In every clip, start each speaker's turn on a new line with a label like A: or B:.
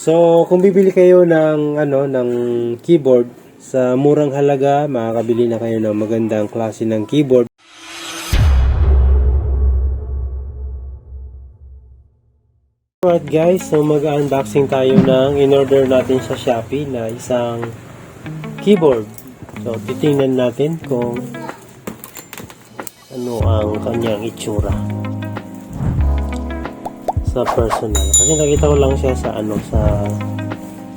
A: So, kung bibili kayo ng keyboard sa murang halaga, makakabili na kayo ng magandang klase ng keyboard. Alright guys, so mag-unboxing tayo ng in-order natin sa Shopee na isang keyboard. So, titingnan natin kung ano ang kanyang itsura sa personal. Kasi nakita ko lang siya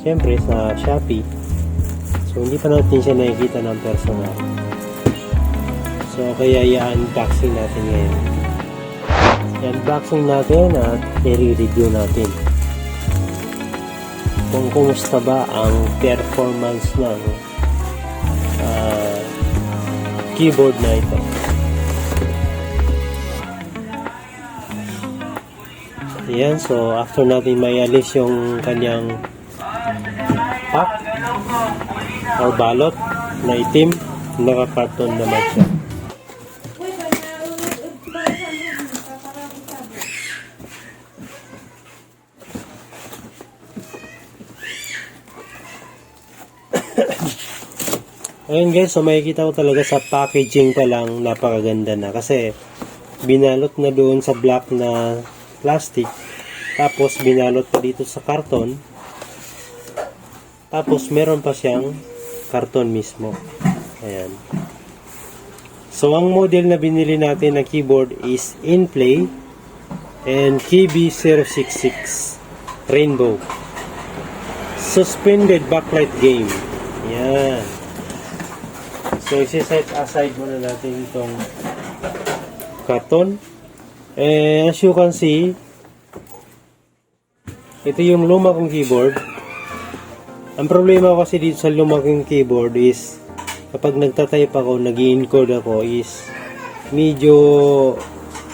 A: siyempre sa Shopee. So, hindi pa natin siya nakikita ng personal. So, kaya i-unboxing natin ngayon. I-unboxing natin at i-review natin kung kumusta ba ang performance ng keyboard na ito. Ayan, so after natin maialis yung kanyang pack or balot na itim, naka-carton naman siya. Ayun guys, so makikita ko talaga sa packaging pa lang napakaganda na kasi binalot na doon sa black na plastic, tapos binalot pa dito sa karton, tapos meron pa siyang karton mismo. Ayan. So ang model na binili natin na keyboard is InPlay and KB066 Rainbow Suspended Backlight Game. Ayan. So isi-set aside muna natin itong karton. As you can see, ito yung luma kong keyboard. Ang problema ko kasi dito sa luma kong keyboard is kapag nagtatype ako, nag-i-encode ako, is medyo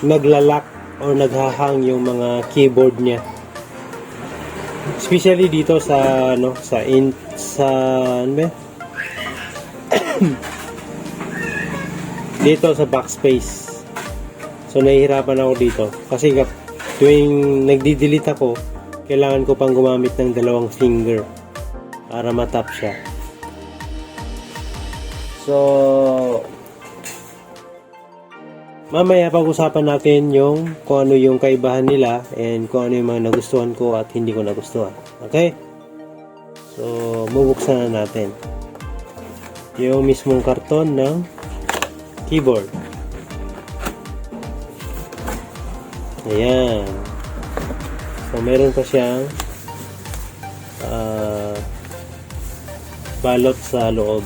A: naglalak or naghahang yung mga keyboard niya. Especially dito sa dito sa backspace. So, nahihirapan ako dito. Kasi tuwing nagdi-delete ako, kailangan ko pang gumamit ng dalawang finger para matap siya. So, mamaya pag-usapan natin yung kung ano yung kaibahan nila and kung ano yung mga nagustuhan ko at hindi ko nagustuhan. Okay? So, bubuksan na natin yung mismong karton ng keyboard. Ayan. So, meron pa siyang balot sa loob.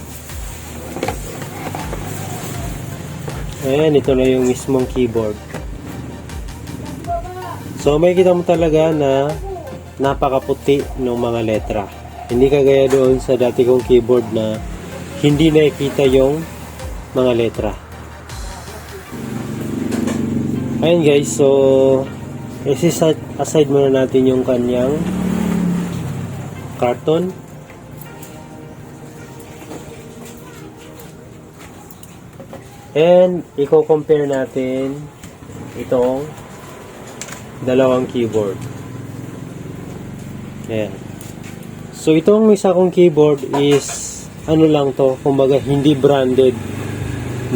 A: Ayan, ito na yung mismong keyboard. So, makikita mo talaga na napakaputi ng mga letra. Hindi kagaya doon sa dati kong keyboard na hindi nakikita yung mga letra. Ayan guys, so isi-set aside muna natin yung kanyang carton. And i-compare natin itong dalawang keyboard. Ayan. So itong isa kong keyboard is ano lang to, kumbaga hindi branded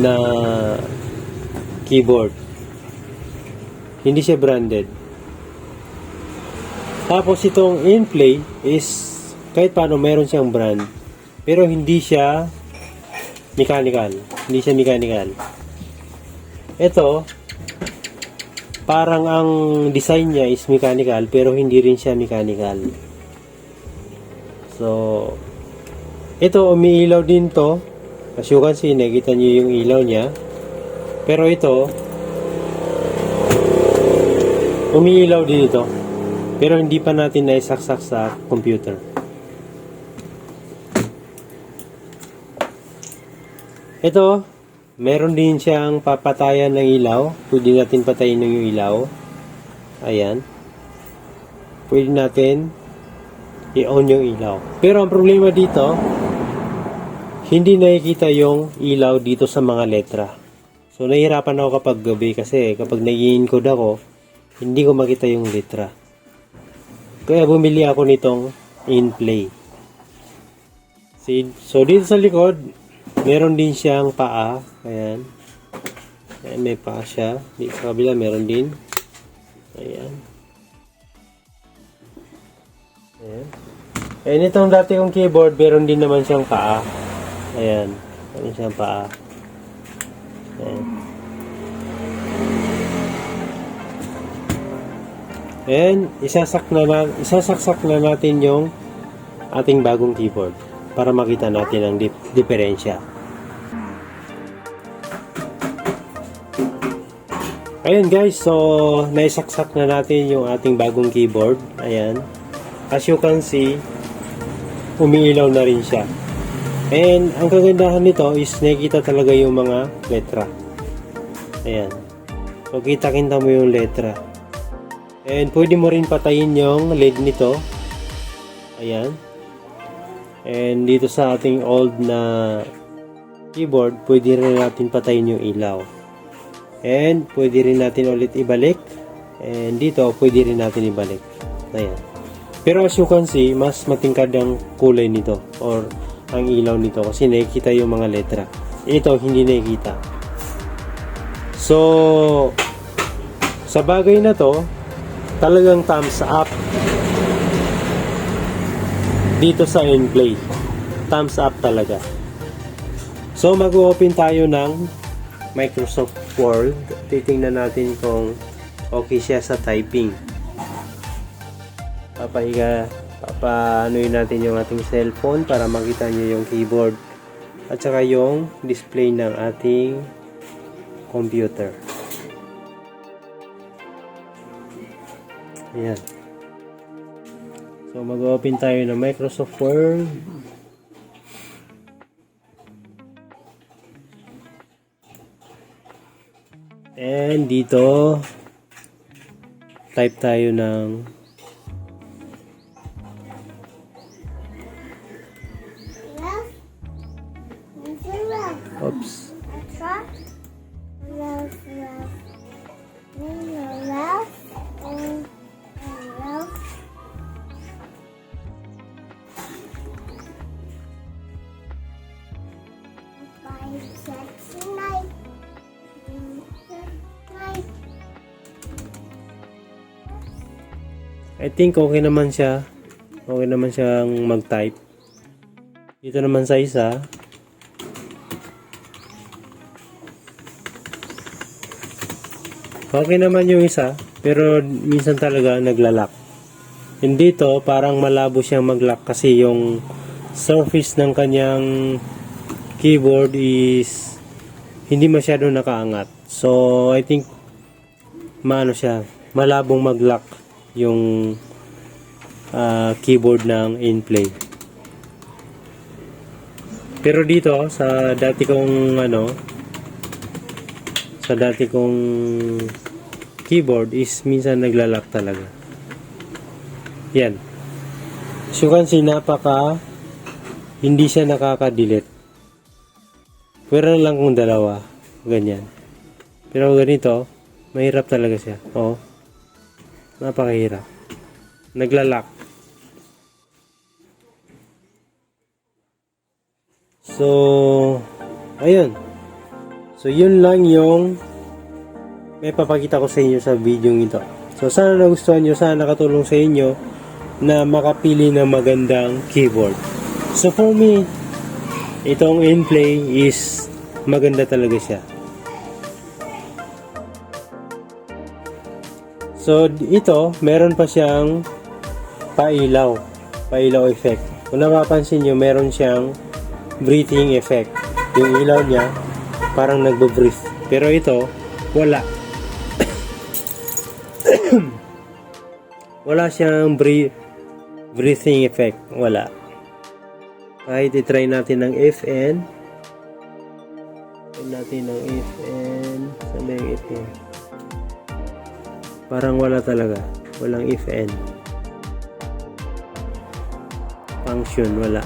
A: na keyboard. Hindi siya branded. Tapos itong InPlay is kahit paano meron siyang brand, pero hindi siya mechanical. Hindi siya mechanical. Ito, parang ang design niya is mechanical, pero hindi rin siya mechanical. So, ito umiilaw din to. As you can see, nakita niyo yung ilaw niya. Pero ito, umiilaw din ito. Pero hindi pa natin naisaksak sa computer. Ito, meron din siyang papatayan ng ilaw. Pwede natin patayin ng yung ilaw. Ayan. Pwede natin i-on yung ilaw. Pero ang problema dito, hindi nakikita yung ilaw dito sa mga letra. So, nahihirapan ako kapag gabi kasi kapag nag-i-encode ako, hindi ko makita yung letra. Kaya bumili ako nitong in-play. So dito sa likod, meron din siyang paa. Ayan. Ayan, may paa siya. Dito sa kabila, meron din. Ayan. Ayan. Ayan, itong dati kong keyboard, meron din naman siyang paa. Ayan. Meron siyang paa. Ayan. And isasaksak na natin yung ating bagong keyboard para makita natin ang diferensya. Ayun guys, so naisaksak na natin yung ating bagong keyboard. Ayan. As you can see, umiilaw na rin siya. And ang kagandahan nito is nakikita talaga yung mga letra. Ayan. So kita-kita mo yung letra. And pwede mo rin patayin yung LED nito. Ayan. And dito sa ating old na keyboard, pwede rin natin patayin yung ilaw. And pwede rin natin ulit ibalik. And dito, pwede rin natin ibalik. Ayan. Pero as you can see, mas matingkad ang kulay nito or ang ilaw nito kasi nakikita yung mga letra. Ito, hindi nakikita. So, sa bagay na to, talagang thumbs up dito sa in-play. Thumbs up talaga. So mag-open tayo ng Microsoft Word. Titingnan natin kung okay siya sa typing. Papaanoin natin yung ating cellphone para makita nyo yung keyboard at saka yung display ng ating computer. Ayan. So mag-open tayo ng Microsoft Word. And dito type tayo ng oops. I think okay naman siya. Okay naman siyang mag-type. Dito naman sa isa. Okay naman yung isa, pero minsan talaga naglalak. And dito, parang malabo siyang mag-lock kasi yung surface ng kanyang keyboard is hindi masyado nakaangat. So, I think maano siya, malabong mag-lock yung keyboard ng in-play. Pero dito sa dati kong keyboard is minsan naglalak talaga. Yan. So you can see, hindi siya nakaka-delete. Pero lang kung dalawa, ganyan. Pero ganito, mahirap talaga siya. Oh. Napakahirap. Naglalak. So, ayun. So, yun lang yung may papakita ko sa inyo sa video ito. So, sana nagustuhan nyo, sana nakatulong sa inyo na makapili ng magandang keyboard. So, for me, itong in-play is maganda talaga siya. So, ito, meron pa siyang pailaw effect. Kung napapansin nyo, meron siyang breathing effect. Yung ilaw niya, parang nagbo-breathe. Pero ito, wala. Wala siyang breathing effect. Wala. Kahit i-try natin ng FN. Try natin ng FN. Saan ba yung FN? Parang wala talaga. Walang if and. Function, wala.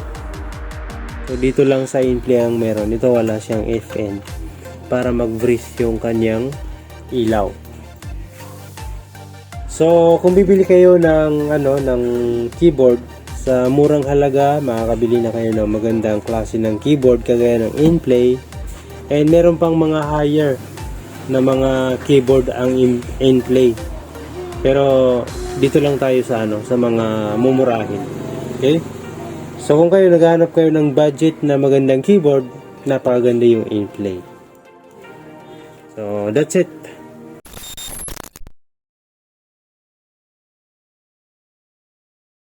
A: So, dito lang sa in-play ang meron. Ito wala siyang if and. Para mag-breathe yung kanyang ilaw. So, kung bibili kayo ng keyboard sa murang halaga, makakabili na kayo ng magandang klase ng keyboard kagaya ng Inplay. And meron pang mga higher na mga keyboard ang Inplay. Pero dito lang tayo sa mga mumurahin. Okay? So, kung kayo naghahanap kayo ng budget na magandang keyboard, napakaganda yung Inplay. So, that's it.